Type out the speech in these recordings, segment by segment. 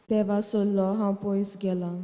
देवा सोल्लो हांव पयस गेलां.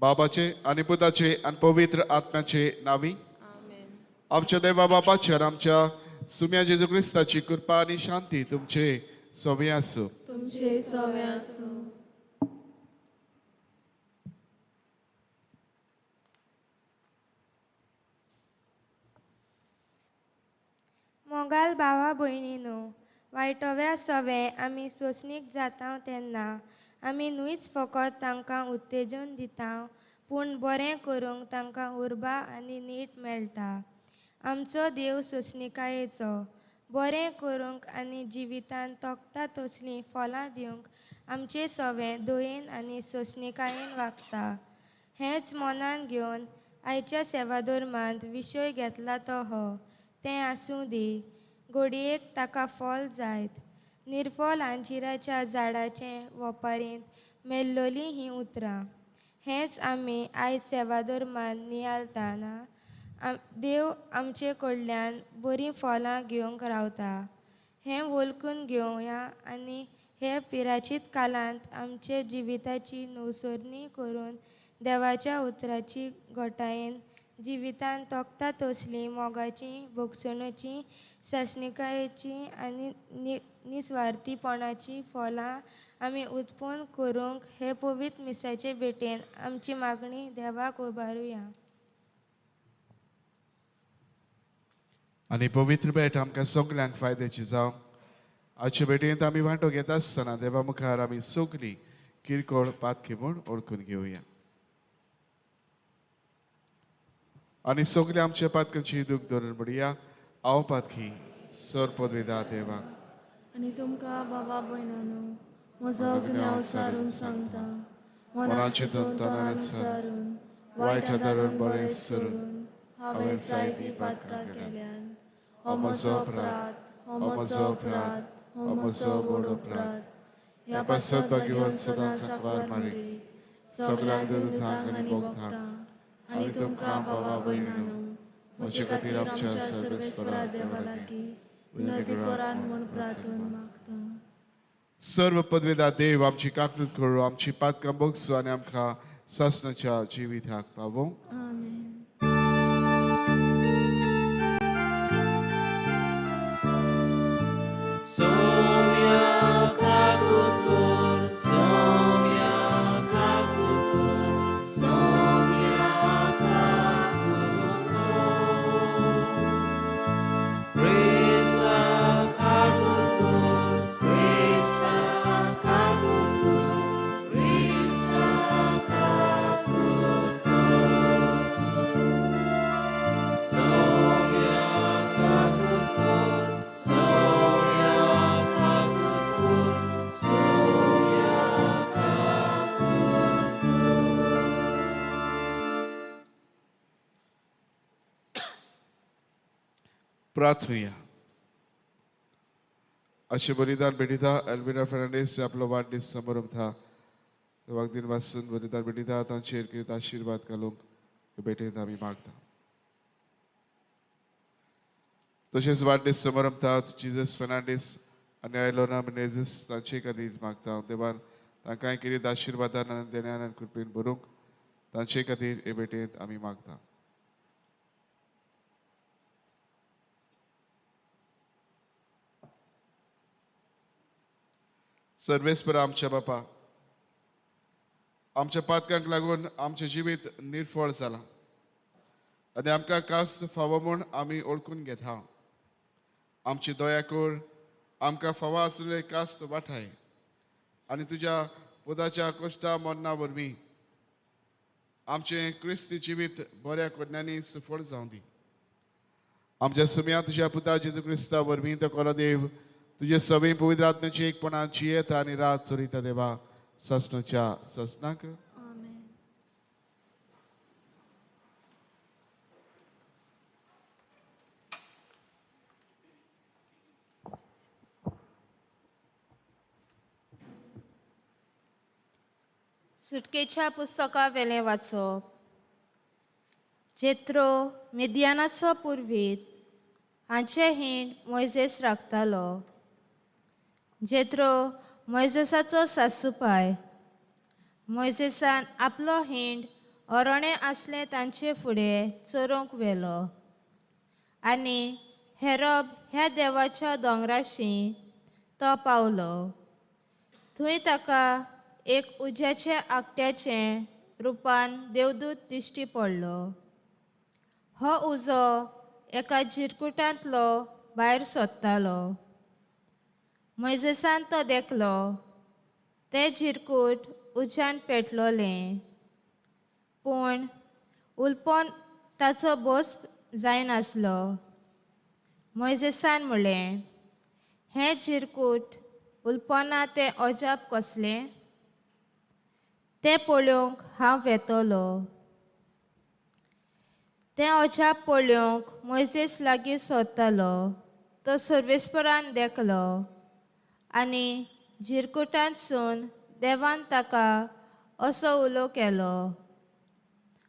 बाबाचे आणि पुताचे आणि पवित्र आत्म्याचे नावी. आमच्या देवा बाबाच्या आणि आमच्या सुम्या जेजू क्रिस्ताची कृपा आणि शांती तुमचे सवे असो. तुमचे सवे आसूं. मोगाल भावा भयणीनो, वायटव्या सवे आमी सोंसणीक जाता तेन्ना आमी न्हूच फकत तांकां उत्तेजन दिता, पूण बरें करूंक तांकां उर्बा आनी नीट मेळटा. आमचो देव सोंसणिकायेचो बरें करूंक आनी जिवितांत तोखता तसलीं फळां दिवंक आमचे सवे दयेन आनी सोंसणिकायेन वागता. हेंच मनान घेवन आयच्या सेवाधर्मांत विशय घेतला तो हो, तें आसूं दी. घडयेक ताका फळ जायत. निर्फळ अंजिराच्या झाडाचें वपारींत मेल्लोलीं हीं उतरां. हेंच आमी आयज सेवाधर्मांत नियाळटाना देव आमचे कडल्यान बरीं फळां घेवंक रावता. हें वळखून घेवया आनी हे पिराचीत कालांत आमचे जिविताची नवसरणी करून देवाच्या उतराची घोटायेन जिवितांत तोखता तसलीं मोगाचीं, भोगसणुचीं, सासणिकायेचीं आनी निस्वार्थीपणाचीं फळां आमी उत्पन्न करूंक हे पवित्र मिसाचे भेटेन आमची मागणी देवाक उबारुया. आणि पवित्र भेट आमकां सगल्यांक फायद्याची जावं. आजचे भेटेंत आमी वांटो घेत आसतना देवा मुखार आमी सगलीं किरकोळ पातकी म्हूण ओळखून घेवया. आणि सगल्या आमच्या पातकांची दूख धरून म्हणया, हांव पातकी सर पदवेदार देवाक आनी तुमकां बाबा भयणानो, म्हजो गुन्यांव सारून सांगता. मनाचे तोंडान सारून वायट आदारून बरें सोडून हांवें जायतीं पातकां केल्यान. हो म्हजो अपराध, हो म्हजो अपराध, हो म्हजो व्हड अपराध. ह्या पासत भाग्यवान सदांच सांकवार मारी सगळ्यांक देवतांक आनी भोगतांक आनी तुमकां बाबा भयणानो, म्हजे खातीर आमच्या सर्वेस्परा देवा लागीं विनंती करात म्हूण प्रार्थना मागता. सर्व पदवेदार देव आमची काकणूक करूं, आमची पातकां भोगसू आनी आमकां सासणाच्या जिविताक पावूं. आमेन. प्रार्थूया. अशें बलिदान भेटिता एल्विना फर्नांडीस आपलो वाडदीस समारंभ था तेव्हा दिन वाचून बलिदान भेटिता तांचेर कितें आशीर्वाद घालूंक भेटेंत आमी मागता. तशेंच वाडदीस समारंभ था जिजस फर्नांडीस आनी आयलोना मेनेझीस तांचे खातीर मागता. देवान तांकांय कितें आशिर्वादान आनी देण्यान आनी कृपेन भरूंक तांचे खातीर हे भेटेंत आमी मागता. सर्वेस्पर आमच्या बापा, आमच्या पातकांक लागून आमचें जिवीत निर्फळ जालां आनी आमकां कास्त फावो म्हूण आमी ओळखून घेता. आमची दया कर, आमकां फावो आसले कास्त वाठाय आनी तुज्या पुताच्या कश्टा मरना वरवीं आमचें क्रिस्ती जिवीत बऱ्या कोडण्यांनी सफळ जावं दी. आमच्या सुम्या तुज्या पुता जेजू क्रिस्ता वरवीं तो कोलो देव तुजे सवय पवित्र आत्म्याची एकपणाची येता आनी रात चोरिता देवा ससनाच्या ससनाक. आमेन. सुटकेच्या पुस्तका वेलें वाचप. जेत्रो मिद्यानाचो पुर्वीत हांचे हिंड मोइजेस राखतालो. जेत्रो मोइजेसाचो सासूपाय. मोइजेसान आपलो हिंड ओरोणें आसलें तांचे फुडें चोरूंक व्हेलो आनी हेरोब ह्या देवाच्या दोंगराशी तो पावलो. थंय ताका एक उज्याचे आकट्याचें रुपान देवदूत दिश्टी पडलो. हो उजो एका झिरकुटांतलो भायर सोदतालो. मोइजेसान तो देखलो. तें झिरकूट उज्यान पेटलोलें, पूण उल्पोन ताचो भोस्प जायनासलो. मोइजेसान म्हणलें, हें झिरकूट उल्पोना तें अजाप कसलें? तें पळोवंक हांव वेतोलो. तें अजाप पळोवंक मोइजेस लागीं सोदतालो. तो सर्वेस्परान देखलो आनी झिरकुटांतसून देवान ताका असो उलो केलो,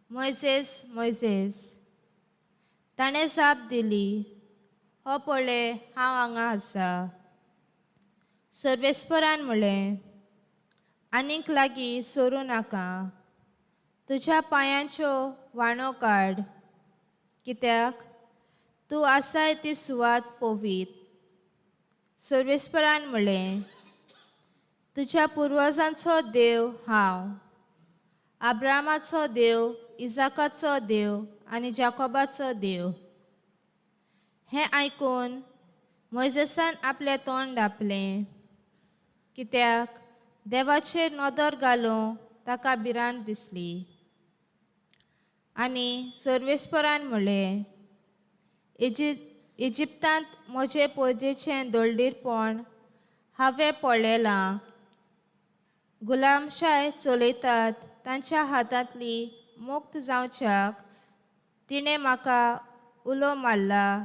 मोइजेस, मोइजेस. ताणें जाप दिली, हो पळय हांव हांगा आसा. सर्वेस्परान म्हणलें, आनीक लागीं सरूं नाका. तुज्या पांयांच्यो वाणो काड, कित्याक तूं आसाय ती सुवात पवीत. सर्वेस्परान म्हणलें, तुज्या पुर्वजांचो देव हांव, आब्रामाचो देव, इजाकाचो देव आनी जाकोबाचो देव. हें आयकून मोइजेसान आपलें तोंड धांपलें, कित्याक देवाचेर नदर घालूंक ताका भिरांत दिसली. आनी सर्वेस्परान म्हणलें, इजिप्तांत म्हजे पोरजेचें दळडीरपण हांवें पळयलां. गुलामशाय चलयतात तांच्या हातांतली मुक्त जावच्याक तिणें म्हाका उलो मारला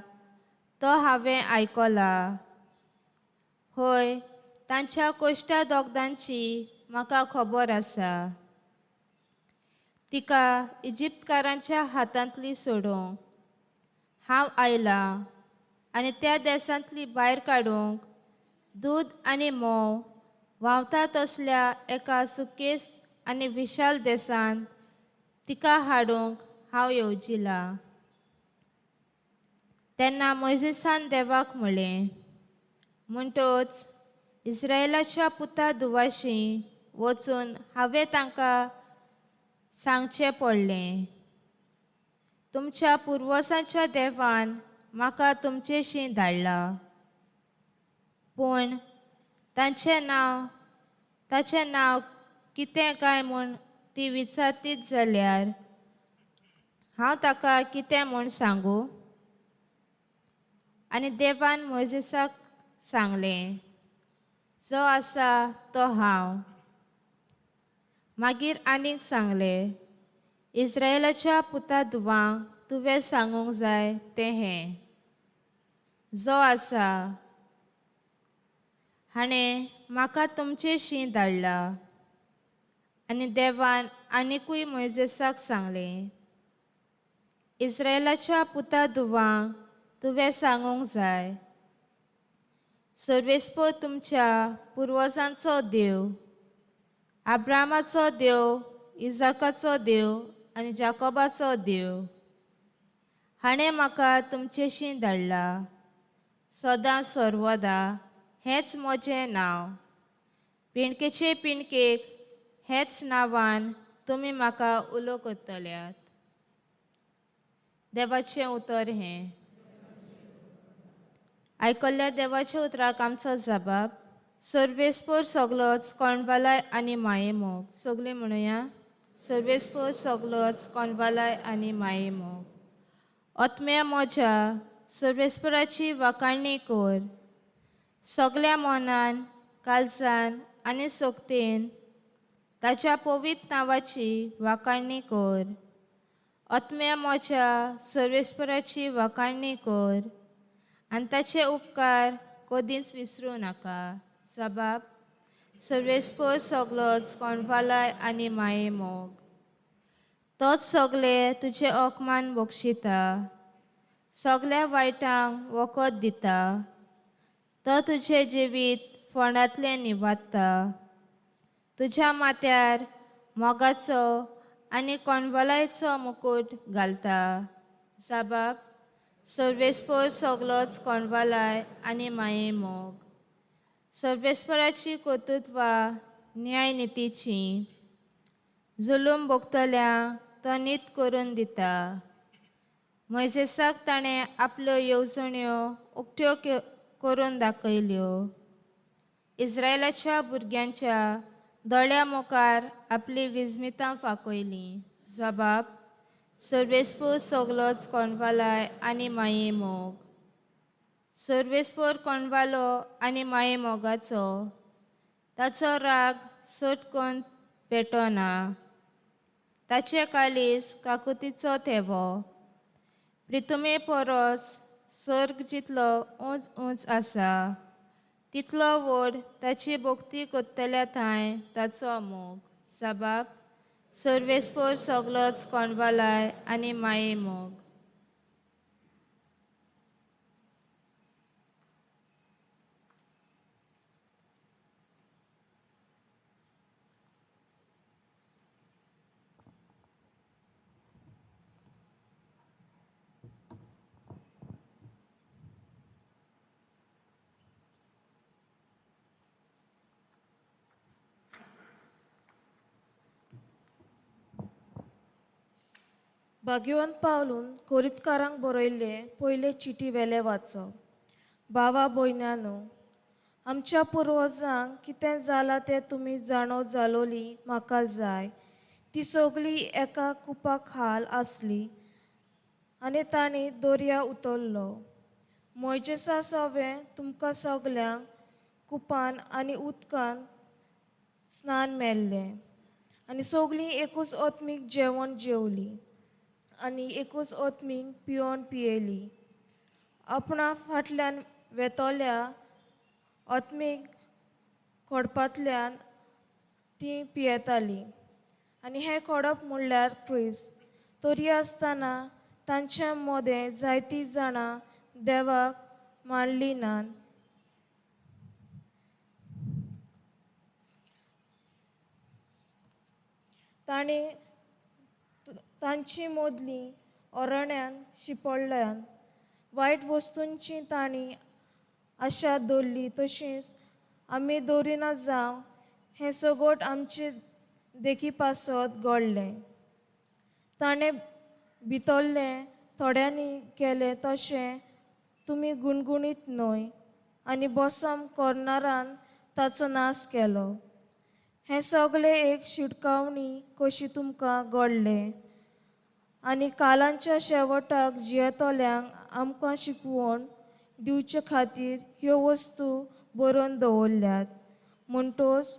तो हांवें आयकला. हय, तांच्या कोश्टा दोगदांची म्हाका खबर आसा. तिका इजिप्तकारांच्या हातांतली सोडूंक हांव आयलां आनी त्या देसांतली भायर काडूंक दूद आनी मोव व्हांवता तसल्या एका सुकेस्त आनी विशाल देसांत तिका हाडूंक हांव येवजिलां. तेन्ना मोइजेसान देवाक म्हणलें, म्हणटच इस्रायेलाच्या पुता धुवाशी वचून हांवें तांकां सांगचें पडलें, तुमच्या पुर्वजांच्या देवान म्हाका तुमचेशीं धाडलां. पूण ताचें नांव कितें काय म्हूण ती विचारीत जाल्यार हांव ताका कितें म्हूण सांगू? आनी देवान मोइजेसाक सांगलें, जो आसा तो हांव. मागीर आनीक सांगलें, इस्रायेलाच्या पुता धुवांक तुवें सांगूंक जाय तें हें, जो आसा. हाणें म्हाका तुमचेशीं धाडला. आनी देवान आनिकूय मोइजेसाक सांगलें, इस्रायेलाच्या पुता धुवांक तुवें सांगूंक जाय, सर्वेस्पर तुमच्या पुर्वजांचो देव, आब्रामाचो देव, इजाकाचो देव आनी जाकोबाचो देव हाणें म्हाका तुमचेशीं धाडला. सदां सर्वदा हेंच म्हजें नांव. पिणकेचे पिणकेक हेच नांवान तुमी म्हाका उलो करतल्यात. देवाचें उतर हें. आयकल्ल्या देवाच्या उतराक आमचो जबाब. सर्वेस्पर सगलोच कोणवालाय आनी माये मोग. सगळीं म्हणुया. सर्वेस्पर सगलोच कोणवालाय आनी माये मोग. ओतम्या मोज्या सर्वेस्पराची वाखाणणी कर. सगल्या मोनान, काळजान आनी सोकतेन ताच्या पवित्र नांवाची वाखाणणी कर. ओतम्या मोज्या सर्वेस्पराची वाखाणणी कर आनी ताचे उपकार कदींच विसरूं नाका. जबाब. सर्वेस्पर सगलोच कोणवालाय आनी माये मोग. तोच सगळे तुजे ओकमान बक्षिता. सगल्या वायटांक वखद दिता. तो तुजे जिवीत फोंडांतले निवाडटा. तुज्या माथ्यार मोगाचो आनी कोणवालायचो मुकुट घालता. जबाब. सर्वेस्पर सगलोच कोणवालाय आनी माये मोग. सर्वेस्पराची कर्तुत्वां न्याय नितीची. जुलूम भोगतल्यांक तो नीत करून दिता. मोइसेसाक ताणें आपल्यो येवजण्यो उक्त्यो करून दाखयल्यो. इस्रायेलाच्या भुरग्यांच्या दोळ्या मुखार आपली विजमितां फांकयलीं. जबाब. सर्वेस्पर सगलोच कोणवालाय आनी माये मोग. सर्वेस्पर कोणवालो आनी माये मोगाचो. ताचो राग सटकन पेटोना. ताचे काळीज काकुतीचो थेवो. प्रितुमे परस सर्ग जितलो उंच उंच आसा तितलो व्हड ताची भोक्ती करतल्या थंय ताचो मोग. जबाब. सर्वेस्पर सगलोच कोणवालाय आनी माये मोग. भाग्यवंत पावलून कोरीतकारांक बरयल्ले पयले चिटी वेले वाचप. भावा भयणानो, आमच्या पुर्वजांक कितें जालां तें तुमी जाणो जालोली म्हाका जाय. ती सगळीं एका कुपा खाल आसली आनी तांणी दर्या उतरलो. मोइजेसा सोवें तुमकां सगल्यांक कुपान आनी उदकान स्नान मेल्लें आनी सगळीं एकूच ओतमीक जेवण जेवलीं आनी एकूच ओतमीक पिवण पियेलीं. आपणा फाटल्यान वेतोल्या ओतमीक खोडपांतल्यान तीं पियेतालीं आनी हें खोडप म्हणल्यार क्रिस्त. तरी आसतना तांचे मोदें जायतीं जाणां देवाक मानलीं नात. तांणी तांची मोदलीं ओरण्यान शिंपडल्यान. वायट वस्तूंची तांणी आशा दवरली तशींच आमी दवरिना जावं हें सगट आमचे देखी पासत घडलें. ताणें भितरलें थोड्यांनी केलें तशें तुमी गुणगुणीत न्हय आनी बोसम करनारान ताचो नास केलो. हें सगळें एक शिटकावणी कशी तुमकां घडलें आनी कालांच्या शेवटाक जियेतोल्यांक आमकां शिकवण दिवचे खातीर ह्यो वस्तू बरोवन दवरल्यात. म्हणटोच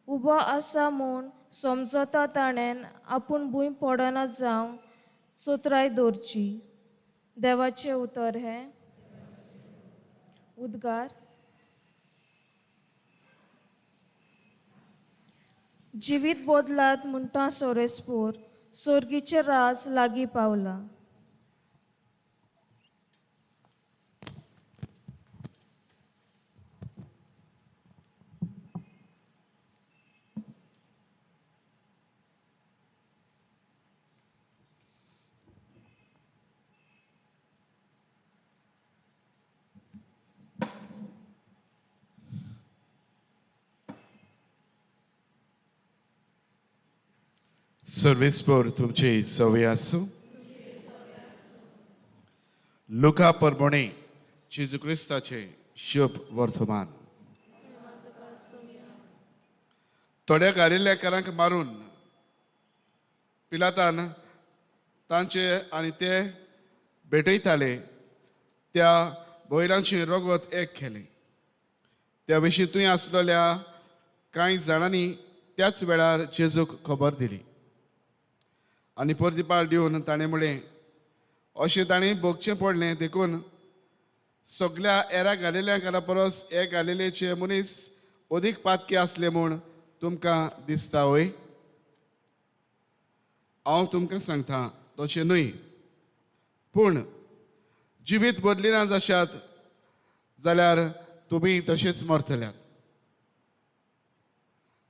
उबो आसा म्हूण समजता ताणें आपूण भूंय पडना जावं चोत्राय दवरची. देवाचें उतर हें. उद्गार. जिवीत बोदलात म्हणटा सोरेस्पोर सर्गीचें राज लागीं पावलां. सर्वेस्पर तुमचे सवय असो. लुका परमणे जेजू क्रिस्ताचे शुभ वर्तमान. थोड्या गालिलेकारांक मारून पिलातान तांचे आनी ते भेटयताले त्या बैलांची रगत एक केली. त्या विशीं तुवें आसलेल्या कांय जाणांनी त्याच वेळार जेजूक खबर दिली आनी प्रतिपाळ दिवन ताणें म्हणलें, अशें ताणें भोगचें पडलें देखून सगळ्या हेरा गालिलेकारां परस हे गालिलेचे मनीस अदीक पातकी आसले म्हूण तुमकां दिसता वय? हांव तुमकां सांगता तशें न्हय, पूण जिवीत बदलिना जशात जाल्यार तुमी तशेंच मरतल्यात.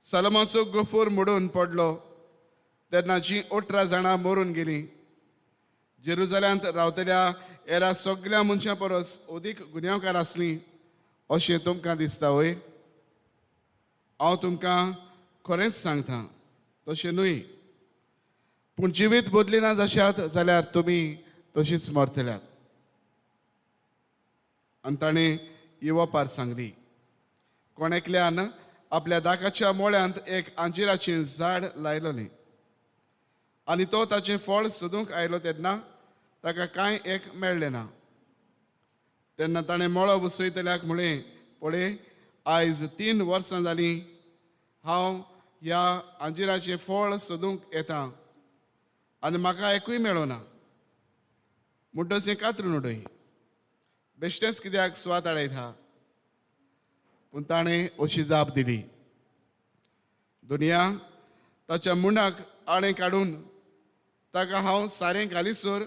सलमाचो गोफूर मोडून पडलो तेन्ना जीं 18 जाणां मरून गेलीं. जेरुजल्यांत रावतल्या हेरा सगळ्या मनशां परस अदीक गुन्यांवकार आसलीं अशें तुमकां दिसता वय? हांव तुमकां खरेंच सांगता तशें न्हय, पूण जिवीत बदलिना जशात जाल्यार तुमी तशींच मरतल्यात. आनी ताणें ही वपार सांगली. कोणेकल्यान आपल्या दाकाच्या मोळ्यांत एक आंजिराचें झाड लायलोलें आनी तो ताचें फळ सोदूंक आयलो तेन्ना ताका कांय एक मेळ्ळें ना. तेन्ना ताणें मोळो बसयतल्याक म्हळें, पळय, आयज 3 वर्सां जालीं हांव ह्या आंजिराचें फळ सोदूंक येतां आनी म्हाका एकूय मेळोना. मुड्डोसें कातरून उडय, बेश्टेच कित्याक स्वात आडयता. पूण ताणें अशी जाप दिली, दुनिया ताच्या मुंडाक आडे काडून ताका हांव सारें घालीसर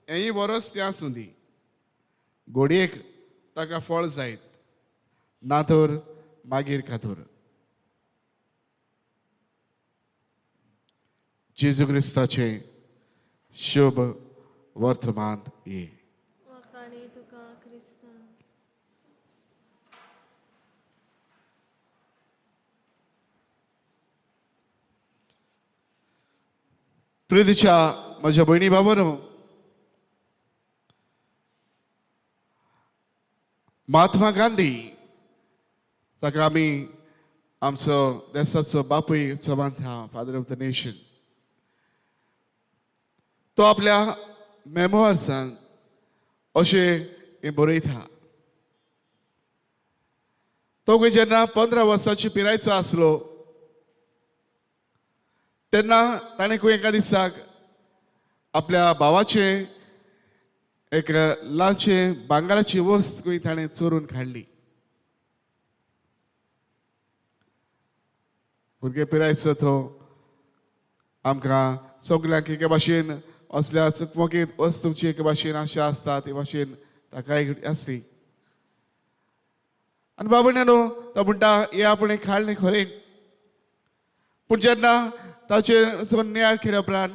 हेंय वरस त्या सुदी. घोडयेक ताका फळ जायत, ना तर मागीर कातूर. जेजू क्रिस्ताचे शुभ वर्तमान ये. वखाणी तुका क्रिस्ता. प्रितीच्या म्हज्या भयणी भावांनो, महात्मा गांधी जाका आमी आमचो देशाचो बापूय असो मानता, फादर ऑफ द नेशन, तो आपल्या मेमोर्सान अशें हें बरयता. तो जेन्ना 15 वर्साची पिरायेचो आसलो तेन्ना ताणें एका दिसाक आपल्या भावाचे एक ल्हानशे भांगाराची वस्त ताणें चोरून काडली. भुरगे पिरायेचो तो आमकां सगल्यांक एके भाशेन असल्या चकमकीत वस्तूंची एके भाशेन आशा आसता, ते भाशेन ताकाय आसली. आनी बाबण्यानो तो म्हणटा, हें आपणें काडलें खरें, पूण जेन्ना ताचेर नियाळ केल्या उपरांत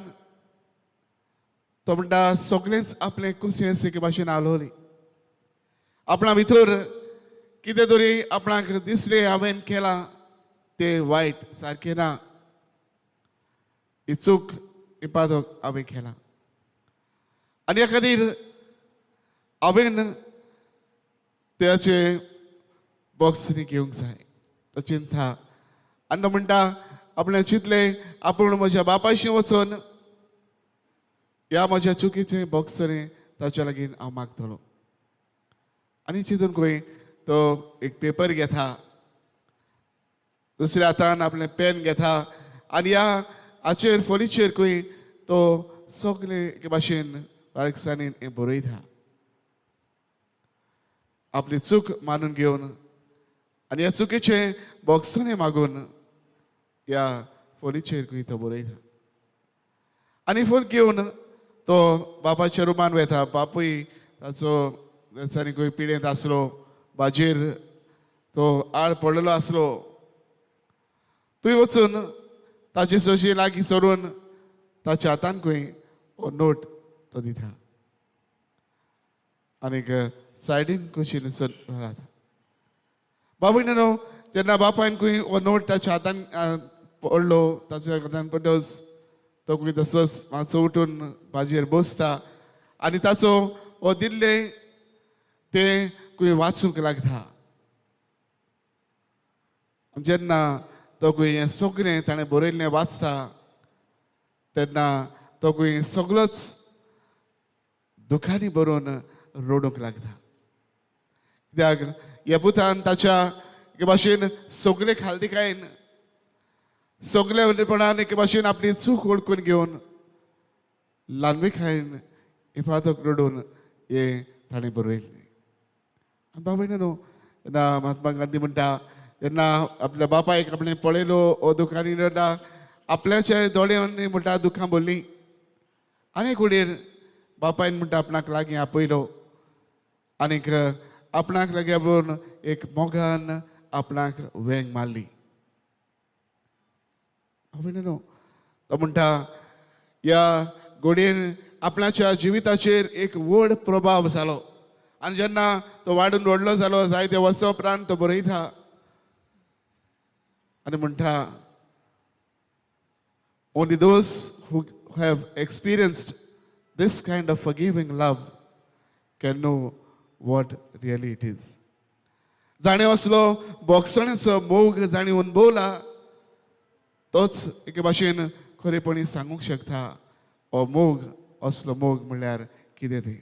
तो म्हणटा सगळेंच आपलें कुसेस एके भाशेन आलोली. आपणा भितर कितें तरी आपणाक दिसलें हांवें केलां तें वायट, सारकें ना, ही चूक, ही पादक हांवें केलां आनी ह्या खातीर हांवें त्याचे बॉक्स घेवंक जाय, तो चिंता. आनी तो म्हणटा आपणें चिंतलें आपूण म्हज्या बापायशी वचून ह्या म्हज्या चुकीचे बॉक्सने ताच्या लागीं हांव मागतलो. आनी चिंतून खंय तो एक पेपर घेता, दुसऱ्या हातान आपलें पेन घेता आनी ह्या हाचेर फळीचेर खंय तो सगळे एके भाशेन बारीकसाणेन हें बरयता. आपली चूक मानून घेवन आनी ह्या चुकीचे बॉक्सांनी मागून ह्या फळीचेर खंय तो बरयता. आनी फळ घेवन तो बापाच्या रुमान वता. बापूय ताचो दिसांनी खंय पिडेंत आसलो, बाजेर तो आळ पडलेलो आसलो. थंय वचून ताचे सोशी लागीं सरून ताच्या हातान खंय हो नोट तो दिता आनीक सायडीन कुशीन रावता. बाबूय जेन्ना बापायन खंय हो नोट ताच्या हातान पडलो, ताच्या हातान पडटोच तो खंय तसोच मातसो उठून बाजयेर बसता आनी ताचो हो दिल्ले ते खंय वाचूंक लागता. जेन्ना तो खंय हें सगळें ताणें बरयल्लें वाचता तेन्ना तो खंय सगळोच दुखांनी भरून रडूंक लागता. कित्याक ह्या पुतान ताच्या एके भाशेन सगळे खालदिकायेन सगळे उणेपणान एके भाशेन आपली चूक वळखून घेवन ल्हानविकायेन इफातोक रडून हे ताणें बरयल्लें. बाबा महात्मा गांधी म्हणटा जेन्ना आपल्या बापायक आपणें पळयलो हो दुखांनी रडला आपल्याच्या दोळ्यांनी म्हणटा दुखां भरलीं आनीक उडीर बापायन म्हणटा आपणाक लागीं आपयलो आनीक आपणाक लागीं आपोवन एक मोगान आपणाक वेंग मारली. तो म्हणटा ह्या घडयेन आपणाच्या जिविताचेर एक व्हड प्रभाव जालो आनी जेन्ना तो वाडून व्हडलो जालो जायते वर्सां उपरांत तो बरयता आनी म्हणटा only those who have experienced this kind of forgiving love can know what really it is. जाणें असलो बोगसणेचो मोग जाणीं अनुभवला तोच एके भाशेन खरेपणी सांगूंक शकता हो मोग असलो मोग म्हणल्यार कितें तें.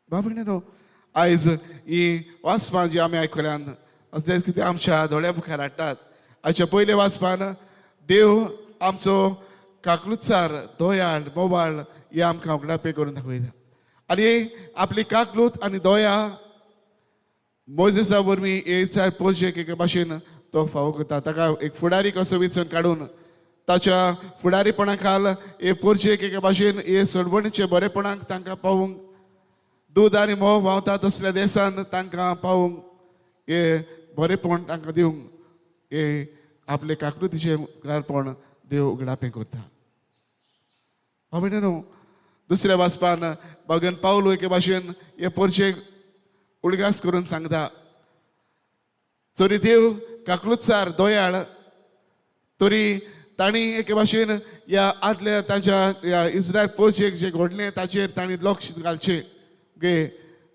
बाबा आयज ही वाचपां जी आमी आयकल्यान असलें कितें आमच्या दोळ्या मुखार हाडटात. हाच्या पयले वाचपान देव आमचो काकलुतसार दोयाळ मोवाळ हे आमकां उगडापे करून दाखयता आनी आपली काकलूत आनी दोया मोजेसा वरवीं एचार पोरजेक एके भाशेन तो फावो करता. ताका एक फुडारी कसो वेंचून काडून ताच्या फुडारीपणा खाल हे पोरजेक एके भाशेन हे सडवणीचे बरेपणाक तांकां पावूंक दूद आनी मोव व्हांवता तसल्या देसान तांकां पावूंक हे बरेपण तांकां दिवंक हे आपले काकलुतीचे मुखारपण देव उगडापें करता. न्हू दुसऱ्या वाचपान भगन पावलो एके भाशेन हे पोरचेक उडगास करून सांगता चोरी देव काकलुतसार दोयाळ तरी तांणी एके भाशेन ह्या आदल्या तांच्या ह्या इस्रायल पोरचेक जे घडलें ताचेर तांणी लक्ष घालचें गे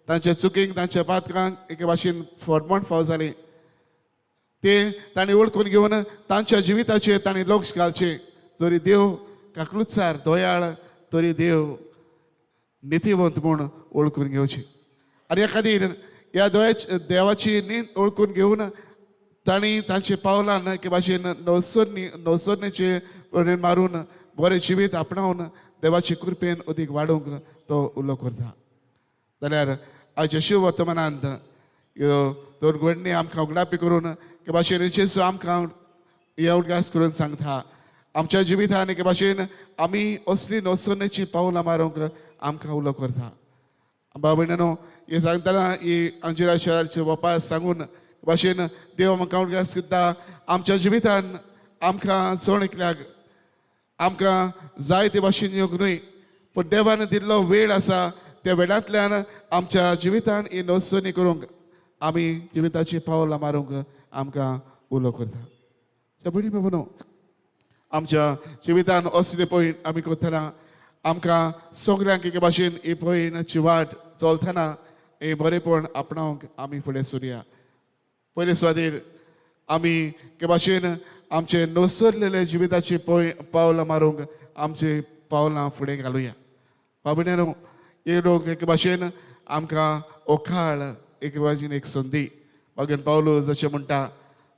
तांच्या चुकींक तांच्या पातकांक एके भाशेन फडमण फाव जालें ते तांणी वळखून घेवन तांच्या जिविताचेर तांणी लक्ष घालचें. जरी देव काकलुतसार दोयाळ तरी देव नितीवंत म्हूण वळखून घेवचें आनी ह्या खातीर ह्या देवाची नीत वळखून घेवन तांणी तांचे पावलान एके भाशेन नवसोदनेचे मारून बरें जिवीत आपणावन देवाचे कृपेन अदीक वाडोवंक तो उलो करता. जाल्यार आयच्या शिव वर्तमानांत ह्यो दोन घडणी आमकां उगडापी करून एके भाशेन जेजू आमकां हे उडगास करून सांगता आमच्या जिवितान एके भाशेन आमी असली नवसोदनेची पावलां मारूंक आमकां उलो करता. बाबा हे सांगतना ही अंजिरा शहराचे वपास सांगून भाशेन देव आमकां उडगास करता आमच्या जिवितान आमकां चोणकल्याक आमकां जाय ते भाशेन येवंक न्हय पूण देवान दिल्लो वेळ आसा त्या वेळांतल्यान आमच्या जिवितान ही नवसोदणी करूंक आमी जिविताची पावलां मारूंक आमकां उलो करता. भयणी बाबा आमच्या जिवितान असले पयण आमी करतना आमकां सगल्यांक एके भाशेन ही पयणाची वाट चलतना हे बरेपण आपणावंक आमी फुडें सरुया. पयले सुवातेर आमी एके भाशेन आमचे नवसरलेले जिविताची पावलां मारूंक आमची पावलां फुडें घालुया. बाबड्यानो हे लोक एके भाशेन आमकां हो काळ एके भाशेन एक संदी भगवान पावलो जशें म्हणटा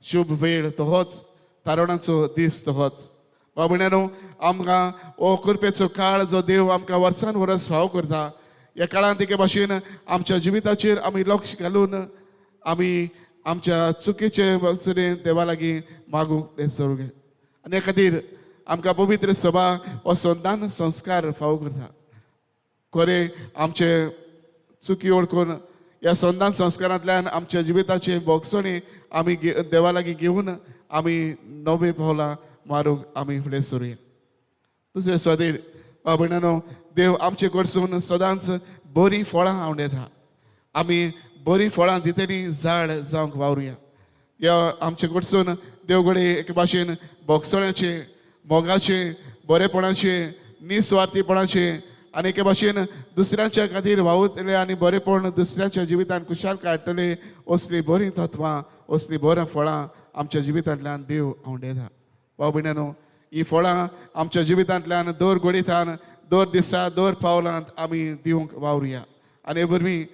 शुभ वेळ तो होच तारुणाचो दीस तो होच. बाबड्यानो आमकां हो कृपेचो काळ जो देव आमकां वर्सान वर्स फावो करता ह्या काळांत एके भाशेन आमच्या जिविताचेर आमी लक्ष घालून आमी आमच्या चुकीचे वचून देवा लागीं मागूंक सरूंक आनी ह्या खातीर आमकां पवित्र सभा हो संतान संस्कार फावो करता. खरें आमचे चुकी ओळखून ह्या संतान संस्कारांतल्यान आमच्या जिविताचे बोगसणी आमी देवा लागीं घेवन आमी नवे पावलां मारूंक आमी फुडें सरुया. दुसरे सुवातेर बाबड्यानो देव आमचे कडसून सदांच बरीं फळां हांव येता आमी बरीं फळां दितली झाड जावंक वावरुया. ह्या आमचे कडसून देव घडये एके भाशेन बोगसण्याचे मोगाचे बरेपणाचे निस्वार्थीपणाचे आनी एके भाशेन दुसऱ्यांच्या खातीर वावुरतले आनी बरेपण दुसऱ्यांच्या जिवितान खुशाल काडटले असली बरी तत्वां असली बऱ्या फळां आमच्या जिवितांतल्यान देव आवडयता. भाव भयणांनो, ही फळां आमच्या जिवितांतल्यान दर घडयेंतान दर दिसा दर पावलांत आमी दिवंक वावरुया आनी हे वरवीं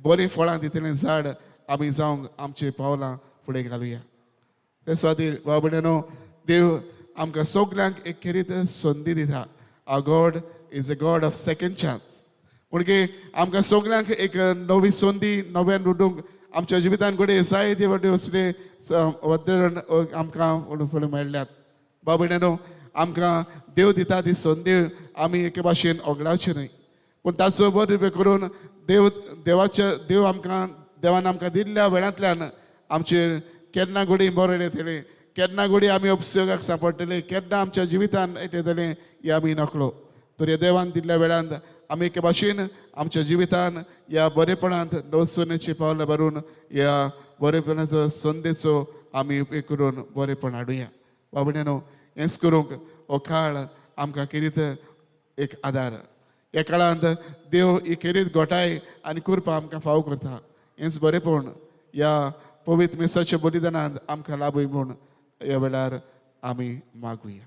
बरीं फळां दितलें झाड आमी जावंक आमची पावलां फुडें घालुया. ते खातीर भाव भयणांनो, देव आमकां सगल्यांक एक खेरीत संदी दिता. Our God is a God of second chance. म्हणजे आमकां सगल्यांक एक नवी संदी नव्यान रुडूंक आमच्या जिवितान घडये जायते फावटी असले वदळ आमकां फुडें मेळ्ळ्यात. भाव भयणांनो, आमकां देव दिता ती संदी आमी एके भाशेन ओगडावची न्हय, पूण ताचो बरो करून देवान आमकां दिल्ल्या वेळांतल्यान आमचेर केन्ना घडी बरें येतलें, केन्ना घडी आमी उपयोगाक सांपडटले, केन्ना आमच्या जिवितान येतलें हें आमी नकळो. तर ह्या देवान दिल्ल्या वेळांत आमी एके भाशेन आमच्या जिवितान ह्या बरेपणांत नवसोनेची पावलां भरून ह्या बरेपणाचो संदेचो आमी उपेग करून बरेपण हाडुया. भाव भयणांनो, हेंच करूंक हो काळ आमकां कितें एक आदार. ह्या काळांत देव ही खेरीत घोटाय आनी कृपा आमकां फावो करता. हेंच बरेपण ह्या पवित्र मिसाच्या बलिदानांत आमकां लाभूय म्हूण ह्या वेळार आमी मागुया.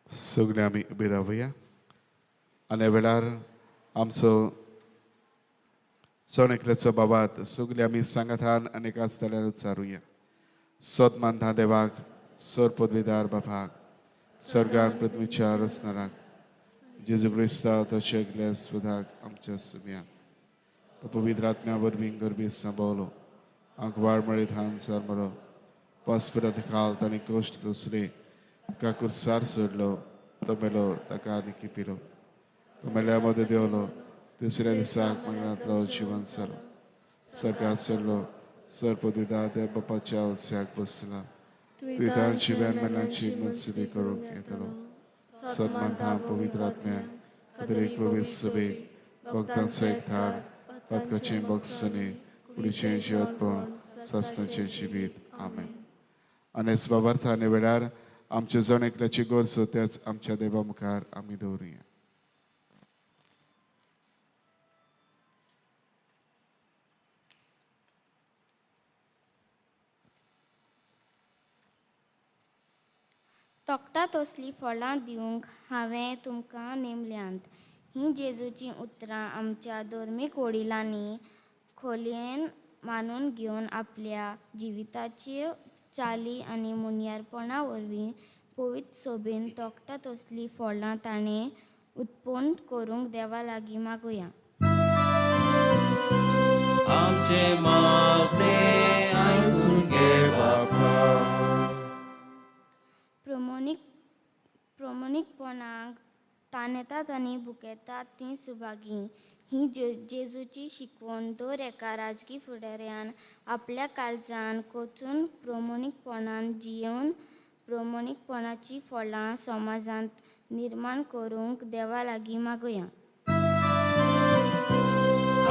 सगळे आमी उबे रावया आनी ह्या वेळार आमचो सण एकल्याचो बाबात सगळे आमी सांगातान आनी एकाच तळ्यार उच्चारुया. सदमानता देवाक, सर पदवीदार बापाक, सर्गान पृथ्वीच्या रचणाराक, जेजू क्रिस्ता तशें एकल्या स्वताक आमच्या सुम्याक पवित्र आत्म्या वरवीं गरबी सांबाळलो, आंक वाड मळीत हान सारमलो, पासपरात खाल ताणी कोश्ट सोंसले, ताका कुर्सार सोडलो, तो मेलो ताका आनी पिलो, तो मेल्या मदें देंवलो, तिसऱ्या दिसाक मरणांतलो जिवन जालो, सर्गात चडलो, सर पदवीदार देव बापाच्या उस्याक बसला, तुवेतांची वेनमेलांची मनसुबी करूंक येतलो. सदमानता पवित्र आत्म्यान कदरीक पवित्र सभेक भक्तांचो एकठार पदकाचें भक्सने कुडीचें जिवतपण सासणाचें जिवीत. आमेन. आनी ह्याच बाबार्थान ह्या वेळार आमचे जण एकल्याची गरज त्याच आमच्या देवा मुखार आमी दवरुया. तोकटात असली फळां दिवंक हांवें तुमकां नेमल्यांत. ही जेजूची उतरां आमच्या धर्मीक वडिलांनी खोलयेन मानून घेवन आपल्या जिविताची चाली आनी मुनियारपणा वरवीं पवित्र सभेन तोकटात असली फळां ताणें उत्पन्न करूंक देवा लागीं मागुया. आमचे मागणे आयकून घे बापा. प्रमाणीकपणाक ताणेतात आनी भुकेतात ती सुभागी. ही जेजूची शिकवण दर एका राजकी फुडाऱ्यान आपल्या काळजान कोचून प्रमाणीकपणान जियेवन प्रमाणीकपणाची फळां समाजांत निर्माण करूंक देवा लागीं मागुया.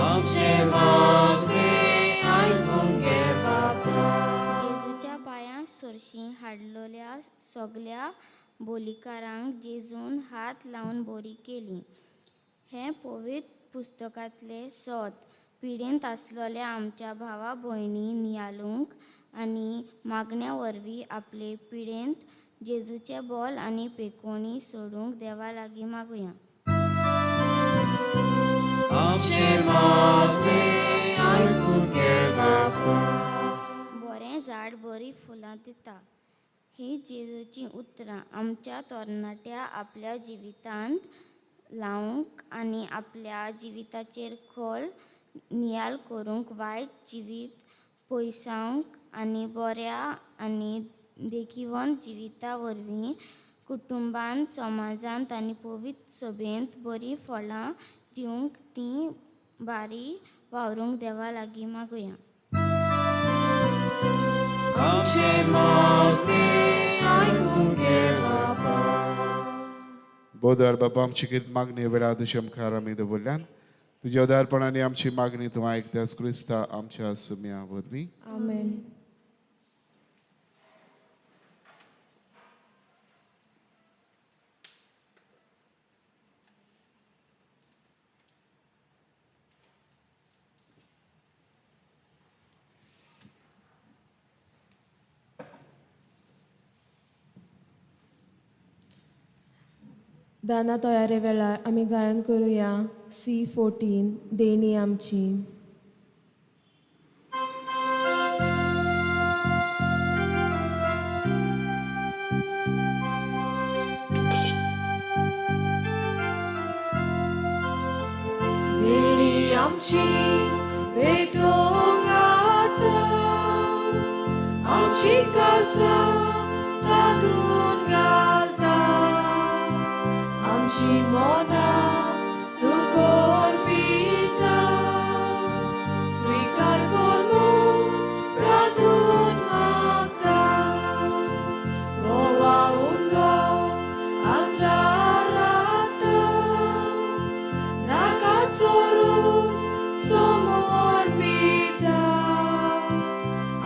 आमचे मागणे आयकून घे बापा. जेजूच्या पांयां सरशीं हाडलेल्या सगल्या बोलिकारांक जेजून हात लावन बरी केली. हें पवित्र पुस्तकांतलें सत पिडेंत आसलेल्या आमच्या भावा भयणी नियाळूंक आनी मागण्या वरवीं आपले पिडेंत जेजूचे बोल आनी पेकोणी सोडूंक देवा लागीं मागुया. आमचे मागणे आयकून घे बापा. बरें झाड बरी फुलां दिता. ही जेजूची उतरां आमच्या तरणाट्या आपल्या जिवितांत लावंक आनी आपल्या जिविताचेर खोल नियाल करूंक वायट जिवीत पयसावंक आनी बऱ्या आनी देखीवंत जिविता वरवीं कुटुंबांत समाजांत आनी पवित्र सभेंत बरीं फळां दिवंक ती बारी वावरूंक देवा लागीं मागुया. आमचे मागणे आयकून घे बापा. बोदर बाबा आमची कित मागणी वेळा तुझ्या मुखार आमी दवरल्यान तुज्या उदारपणाने आमची मागणी तूं आयकतास क्रिस्ता आमच्या सुम्या वरवीं. आमेन. दाना तयारे वेळार आमी गायन करुया C14 देणी आमची. देणी आमची भेटूंक आता. आमची काळजां तातूंत घालता. आमची मोनां तूं करपिता. स्वीकार कर म्हूण प्रार्थून मागता. मोवा उंदो आल्तारांत नाकाचो रोस समोर पिता.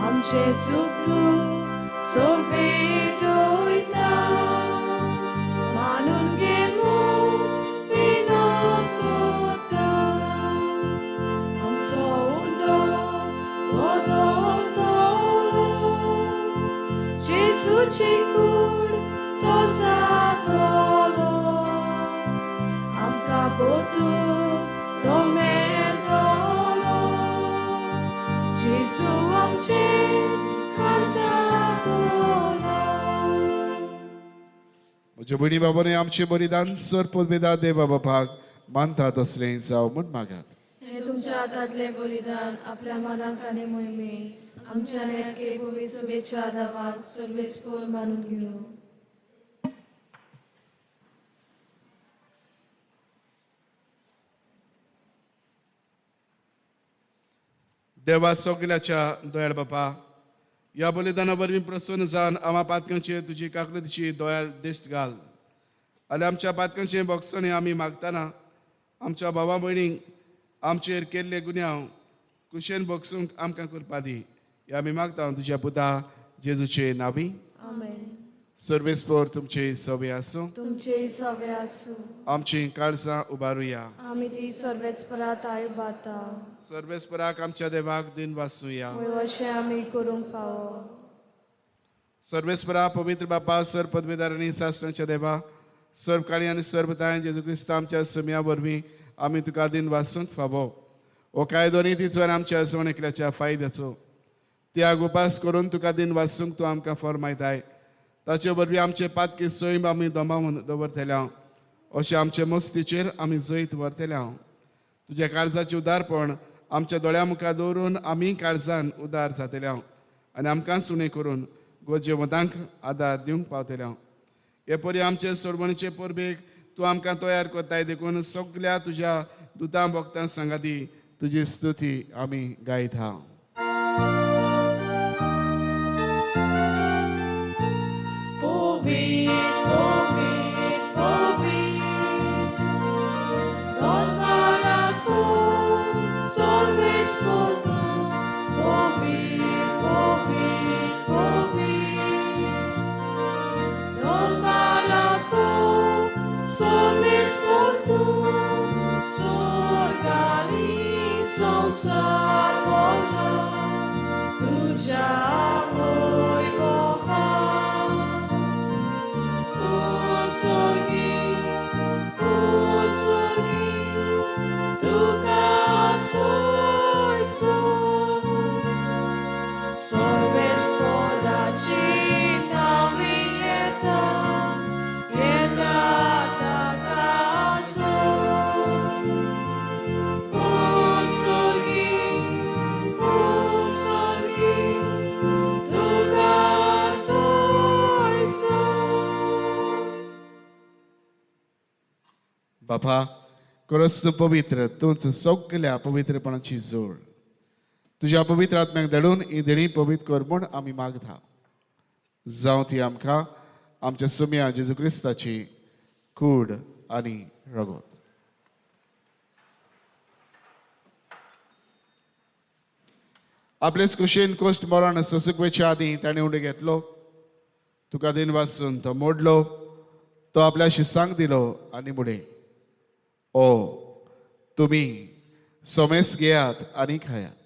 आमचे सुख तूं सोबीत वयता. मानून घे म्हूण विनोद करता. आमचो उंडो बदलतलो. जेजूची कूड तो जातलो. आमकां पोतूंक तो मेळटलो. जेजू आमचे काळजांतलो. म्हज्या भयणी बाबांनी आमचे बलिदान सर पदवेदा देवा बापाक मानता तसलें जावं म्हूण मागात. हे तुमच्या हातांतले बलिदान आपल्या मनाक आनी मोहिमे आमच्या नेके पवित्र सभेच्या आदाराक सर्वेस्पर मानून घेवं. देवा सगल्याच्या दोयाळ बापा ह्या बलिदाना वरवीं प्रसन्न जावन आम्हा पातकांचेर तुजी काकलतीची दोयाळ दिश्ट घाल. आनी आमच्या पातकांचें बक्षणे आमी मागतना आमच्या भावा भयणींक आमचेर केल्ले गुन्यांव कुशेन बक्षूंक आमकां करपा दी. हे आमी मागता तुज्या पुता जेजूचे नांवी. आमेन. सर्वेस्पर तुमचे सवे आसूं. तुमचे सवे आसूं. आमची काळजां उबारुया. आमी ती सर्वेस्परात आळबाता. सर्वेस्पराक आमच्या देवाक दिन वासूया. अशें आमी करूंक फावो. सर्वेस्परा पवित्र बापा सर पदवेदार आनी सासणाच्या देवा सर्व काळी आनी सर्व ताय जेजू क्रिस्त आमच्या सम्या वरवीं आमी तुका दिन वासूंक फावो. हो कायदो नितीचो आमच्या सोण एकल्याच्या फायद्याचो त्याग उपास करून तुका दिन वासूंक तूं आमकां फरमायताय. ताचे वरवीं आमचे पातकी सैम आमी दबावन दवरतल्या. अशें आमचे मस्तीचेर आमी जैत व्हरतल्या. तुज्या काळजाचें उदारपण आमच्या दोळ्या मुखार दवरून आमी काळजान उदार जातल्या आनी आमकांच उणें करून गोजेवतांक आदार दिवंक पावतल्या. हे परी आमचे सोडवणीचे परबेक तूं आमकां तयार करताय देखून सगल्या तुज्या दुतां भक्तां सांगाती तुजी स्तुती आमी गायता. संसार बोला तुझ्या वैभवा. ओ स्वर्गी तुका सोय बापा खरोच तूं पवित्र तूंच सगळ्या पवित्रपणाची जोड तुज्या पवित्र आत्म्याक धाडून ही देणी पवित्र कर म्हूण आमी मागता जावं ती आमकां आमच्या सुम्या जेजू क्रिस्ताची कूड आनी रगत आपलेच कुशीन कोश्ट मरण ससुकवेच्या आदी ताणें उंडे घेतलो तुका दिन वाचून तो मोडलो तो आपल्या शिसांक दिलो आनी मुडे ओ तुमी सोमेस घेयात आनी खायात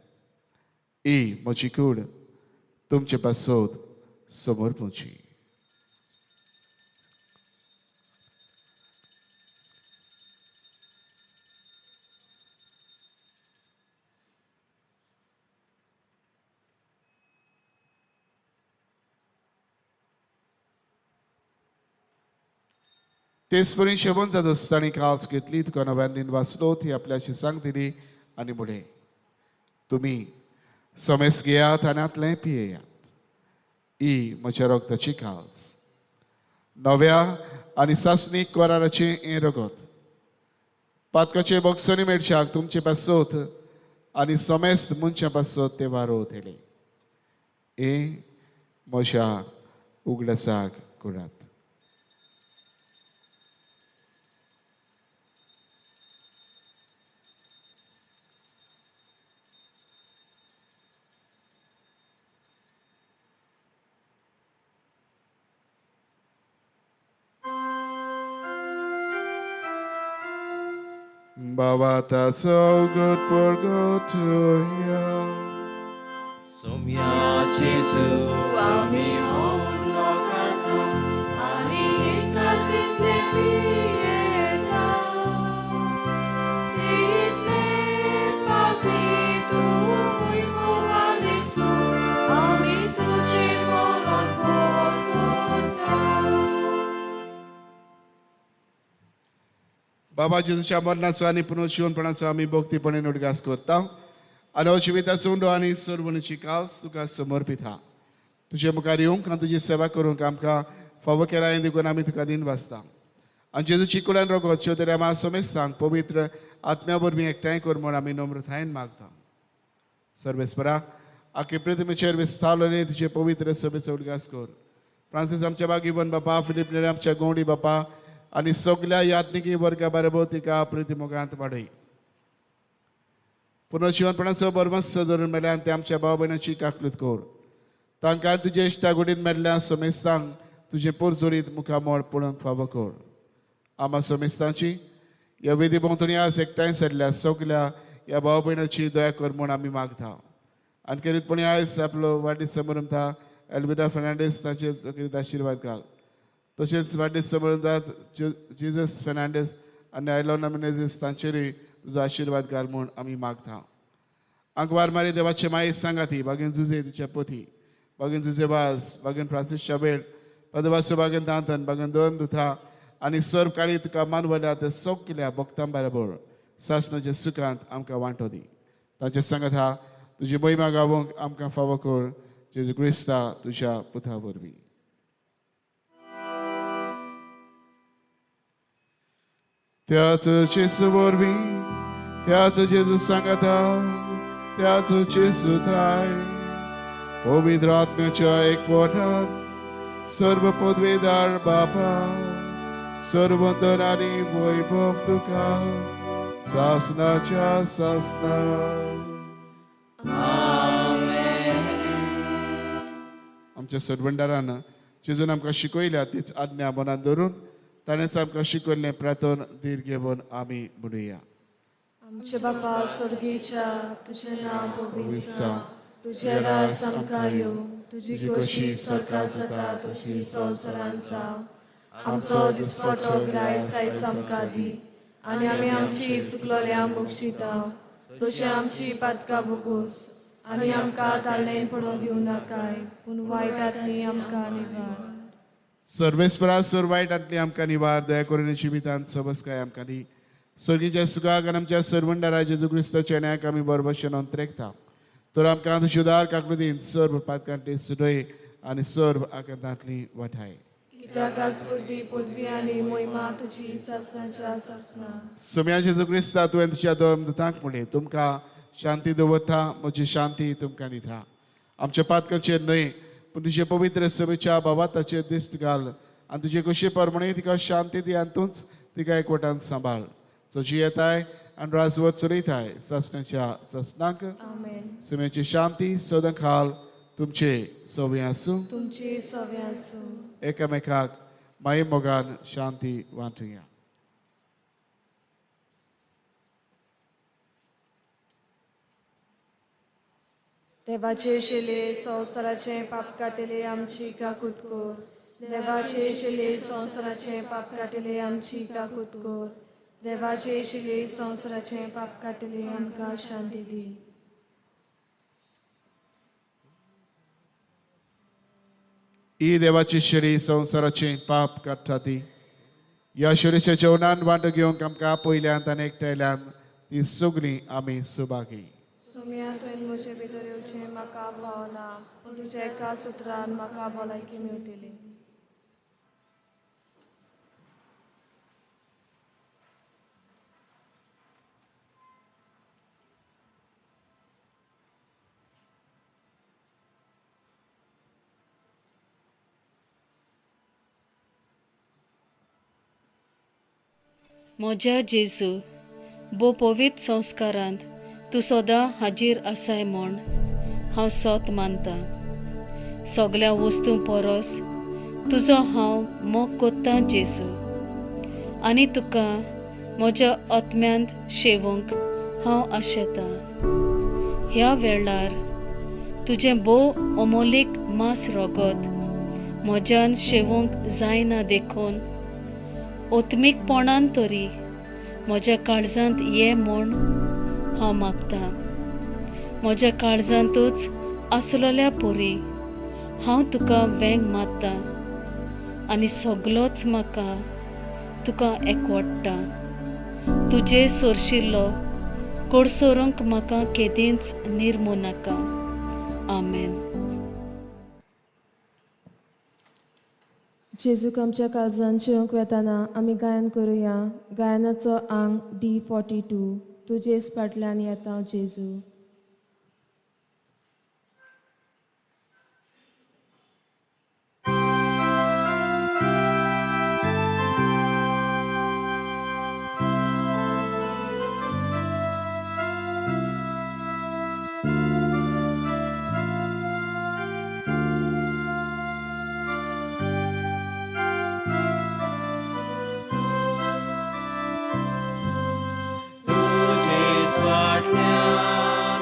ही म्हजी कूड तुमचे पासत समोर पोवची तेच परी शेवण जा दोस्तांनी कावच घेतली तुका नव्यान दिन वाचलो ती आपल्या शिसांक दिली आनी मुडे तुमी सोमेस घेयात आनी आतलें पियेयात ही म्हज्या रोगताची कावच नव्या आनी सासणीक कोराराचें हें रगत पातकाचे बॉक्सनी मेळच्याक तुमचे पासत आनी सोमेस्त मनशा पासत ते वारोत येले हे म्हज्या उगडासाक कुरात Baba that's so good for good to you. Saumya जेजू आमी मोडलो खाता आनी एकासितले पियेता तितलेच फावटी तूं वैभवान दिसू आमी तुजें मरण करता बाबा जेजूच्या मरणाचो आनी पुनर्जीवनपणाचो आमी भक्तीपणेन उडगास करता आनी जिविताचो उंडो आनी सरवणीची काल्स तुका समर्पीत हा तुजे मुखार येवंक आनी तुजी सेवा करूंक आमकां फावो केला हें देखून आमी तुका दिन वाचता आनी जेजूची कुळान रगत शेवतरी आमी सोमेस्तांक पवित्र आत्म्या वरवीं एकठांय कर म्हूण आमी नम्रतायेन मागता सर्वेस्परा आख्खे पृथ्वीचेर विस्तारलेले तुजे पवित्र सभेचो उडगास कर फ्रांसीस आमच्या बागीवन बापा फिलीप नेरे आमच्या गोंडी बापा आनी सगळ्या यात्निकी वर्गा बरोबर तिका प्रतिमोगांत वाडय पुनर्जीवनपणाचो बरमस्त धरून मेल्यान ते आमच्या भाव भयणाची काकलूत कर तांकां तुजे इश्टा गुडीन मेल्ल्या सोमेस्तांक तुजें पोरजोरीत मुखामोळ पळोवंक फावो कर आमा सोमेस्तांची ह्या वेदी भोंवतणी आज एकठांय सरल्या सगळ्या ह्या भाव भयणाची दया कर म्हूण आमी मागता आनी करीतपणी आयज आपलो वाडदीस समारंभांत एल्विरा फेर्नांडीस तांचे करीत आशिर्वाद घाल तशेंच वाडदीस समारंभांत जेजस फेर्नांडीस आनी आयलोना मेनेझीस तांचेरय तुजो आशिर्वाद घाल म्हूण आमी मागता आंकवार मारी देवाचे माये सांगाती बागेन जुजे तिच्या पोथी बागेन जुजे वास बागेन फ्रांसीस शाबेड पदवासो बागेन दांतन बागेन दोन दुथा आनी सर्व काळी तुका मानवल्या ते सगळ्या भक्तां बरोबर सासणाच्या सुखांत आमकां वांटो दी तांचे सांगात हा तुजी महिमा गावोंक आमकां फावो कर जेजू क्रिस्ता तुज्या पुता वरवीं त्याच जेजू वरवीं त्याच जेजू सांगाता त्याच जेजू थाय पवित्र आत्म्याच्या एकवटान सर्व पदवेदार बापा सर्व वंदन आनी वैभव तुका सासणाच्या सासना आमच्या सडवंडारान जेजून आमकां शिकयल्या तीच आज्ञा मनात धरून ताणेंच आमकां शिकयल्लें प्रार्थन धीर घेवन आमी म्हणुया आमचे बापा स्वर्गीच्या तुझे नाव पवित्र जावं, तुझे राज आमकां येवं, तुजी कशी स्वर्गात जाता तशी संवसारांत जावं. आमचो दिसपट्टो ग्राय आयज आमकां दी आनी आमी आमची चुकलोल्यांक बक्षिता तशें आमची पातकां बोगोस आनी आमकां ताळणेन पडोवंक दिवं नाकाय पूण वायटांतली आमकां निवार. सर्वेस्परा सुर वायटांतली आमकां निवार दया करून जिवितांत सबसकाय आमकां दी सर्गीच्या सुखाक आनी आमच्या सर्वंडारा जेजू क्रिस्ताच्या न्यायाक आमी बरोबरशें नोंदरेकता तर आमकां तुज्यो दार काकलुदीन सर्व पातकांतली सुरय आनी सर्व आकांतांतली वठाय. कित्याक राजपुर्दी पदवी आनी मोहिमा तुजी ससनाच्या ससना सुम्या जेजू क्रिस्ता तुवें तुज्या दोन दुतांक म्हणलें तुमकां शांती दवरता म्हजी शांती तुमकां दिता आमच्या पातकाचेर न्हय पूण तुजे पवित्र सभेच्या भावाताचेर दिश्ट घाल आनी तुजे कशी परमणे तिका शांती दी आनी तूंच तिका एकवटान सांबाळ सजी येताय आनी राजवट चलयताय ससण्याच्या ससनाक आमेन सुम्याची शांती सदां खाल तुमचे सवय आसूं तुमची सव्या आसूं एकामेकाक माये मोगान शांती वांटुया देवाचे शिले संवसाराचे पाप काटिले आमची काकूत कोर देवाचे शिले संवसाराचे पाप काटिले आमची काकूत कोर देवाचे शिले संवसाराचे पाप काटिले आमकां शांती दी ही देवाची शिरी संवसाराचे पाप काडटा ती ह्या शिरीच्या जेवणान वांटो घेवंक आमकां पयल्यांत आनी एकठांयल्यान ती सगळीं आमी सुभागी सुम्या तुवें म्हजे भितर येवचें म्हाका फावना पूण तुज्या एका सुत्रान म्हाका भलायकी मेळटली म्हज्या जेजू बो पवित्र संस्कारांत तूं सदां हाजीर आसाय म्हूण हांव सोत मानतां सगळ्या वस्तू परस तुजो हांव मोग कोत्तां जेजू आनी तुका म्हज्या आत्म्यांत शेवूंक हांव आशेतां ह्या वेळार तुजें बो अमोलीक मास रगत म्हज्यान शेवूंक जायना देखून ओत्मीकपणान तरी म्हज्या काळजांत ये म्हूण हांव मागतां म्हज्या काळजांतूच आसलेल्या पोरी हांव तुका वेंग मारतां आनी सगलोच म्हाका तुका एकवडटा तुजे सोरशिल्लो कोडसोरूंक म्हाका केदींच निर्मू नाका आमेन जेजूक आमच्या काळजान जिवंक वेताना आमी गायन करुया गायनाचो आंग D42 तुजेच फाटल्यान येता जेजू तुझे फाटल्यान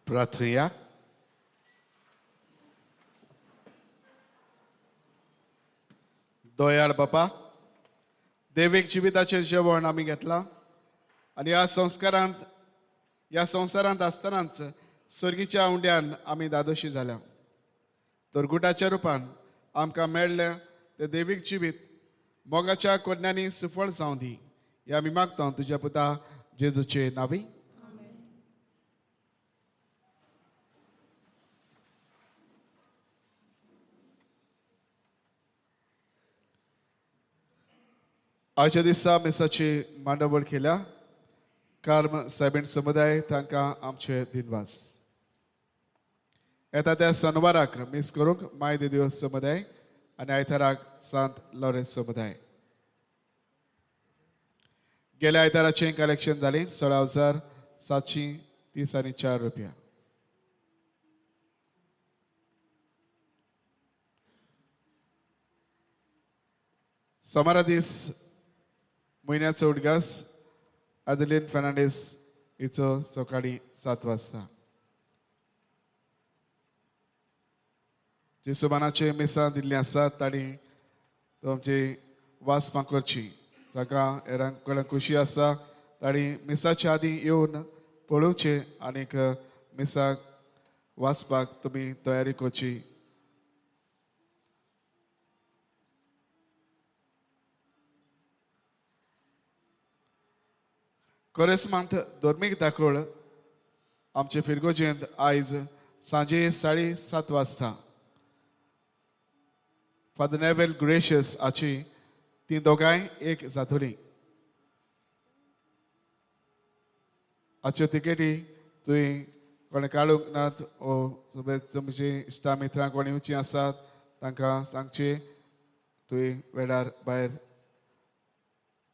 प्रार्थया. दयाळ बापा, दैवीक जिविताचें जेवण आमी घेतलां आनी ह्या संवसारांत आसतनाच स्वर्गीच्या उंड्यान आमी दादोशी जाल्या. तर गुटाच्या रुपान आमकां मेळ्ळें तें दैवीक जिवीत मोगाच्या कोडण्यांनी सुफळ जावं दी. हें आमी मागता तुज्या पुता जेजूचे नांवी. आयच्या दिसा मिसाची मांडावळ केल्या. कार्म सायबीण समुदाय तांकां आमचे दिनवास. येता त्या शेनवाराक मिस करूंक माय दे दिवस समुदाय आनी आयताराक सांत लॉरेन्स समुदाय. गेल्या आयताराचें कलेक्शन जालें 16,734 रुपया. सोमारा दीस म्हयन्याचो उडगास आदलीन फर्नांडीस हिचो सकाळीं 7 वाजता. जेसुबानाचे मिसां दिल्लीं आसात तांणी तुमची वासपां करची. जाका हेरांक खुशी आसा तांणी मिसाच्या आदीं येवन पळोवचें आनीक मिसाक वाचपाक तुमी तयारी करची. कोरेस्मांत धर्मीक दाखोळ आमचे फिरगोजेंत आयज सांजे 7:30 वाजता फादर नेवेल ग्रेशियस हाची तीं दोगांय एक जातलीं. हाच्यो तिकेटी तुवें कोणे काडूंक नात वो तुमची इश्टा मित्रां कोणी येवचीं आसात तांकां सांगचें तुवें वेळार भायर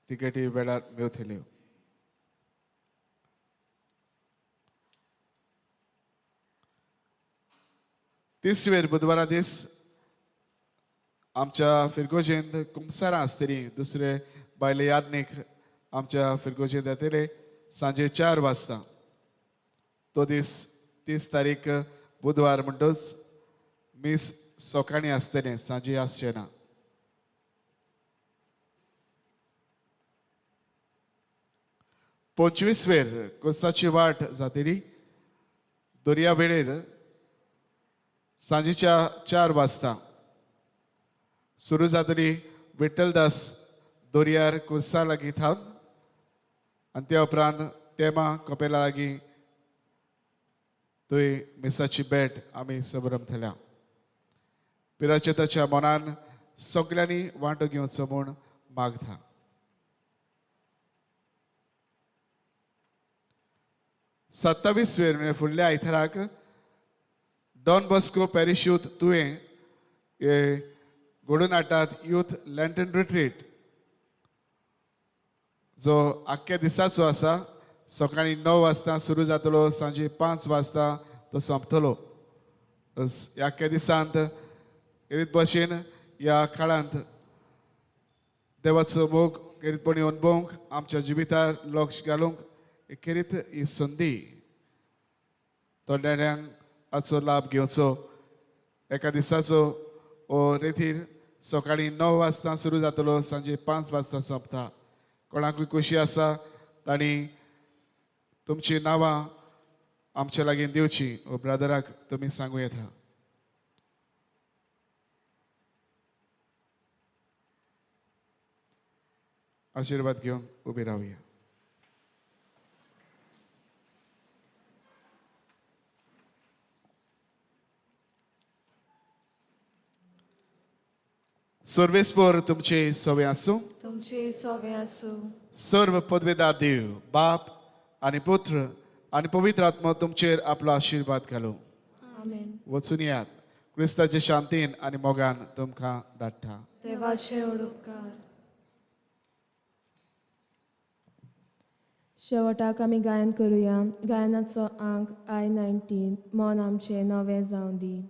तिकेटी वेळार मेवतल्यो. तिसवेर बुधवारा दीस आमच्या फिरगोजेंत कुमसारां आसतलीं. दुसरे बायले यादनीक आमच्या फिरगोजेंत येतले सांजे 4 वाजता. तो दीस 30 तारीख बुधवार म्हणटच मीस सकाळीं आसतलें, सांजे आसचें ना. पंचवीसवेर कुर्साची वाट जातली. दर्या वेळेर सांजेच्या 4 वाजता सुरू जातली विठ्ठलदास दर्यार कुर्सा लागीं थावन आनी त्या उपरांत तेमा कपेला लागीं थंय मिसाची भेट आमी सबरमतल्या. पिराचे ताच्या मनान सगल्यांनी वांटो घेवचो म्हूण मागता. सत्तावीसवेर म्हणजे फुडल्या आयताराक डॉन बॉस्को पॅरिश यूथ तुवें घडोवन हाडटात यूथ लँटन रिट्रीट जो आख्ख्या दिसाचो आसा. सकाळीं 9 वाजता सुरू जातलो, सांजे 5 वाजता तो सोंपतलो. ह्या आख्ख्या दिसांत खेरीत भशेन ह्या काळांत देवाचो मोग खेरीतपणी अणभवूंक आमच्या जिवितार लक्ष घालूंक खेरीत ही संदी थोड्यांक हाचो लाभ घेवचो. एका दिसाचो हो रितीर सकाळीं 9 वाजता सुरू जातलो, सांजे 5 वाजता सोंपता. कोणाकूय खुशी आसा तांणी तुमची नांवां आमच्या लागीं दिवची वो ब्रदराक तुमी सांगूं येता. आशिर्वाद घेवन उबी रावया. सर्वेस्पर तुमचे सोवे आसूं. तुमचे सोवे आसूं. सर्व पदवेदार देव बाप आनी पुत्र आनी पवित्र आत्मा तुमचेर आपलो आशिर्वाद घालूं. आमेन. वचून यात. क्रिस्ताचे शांतीन आनी मोगान तुमकां धाडटा. देवाचे उपकार. शेवटाक आमी गायन करुया. गायनाचो अंक I-19 मन आमचे नवे जावं दी.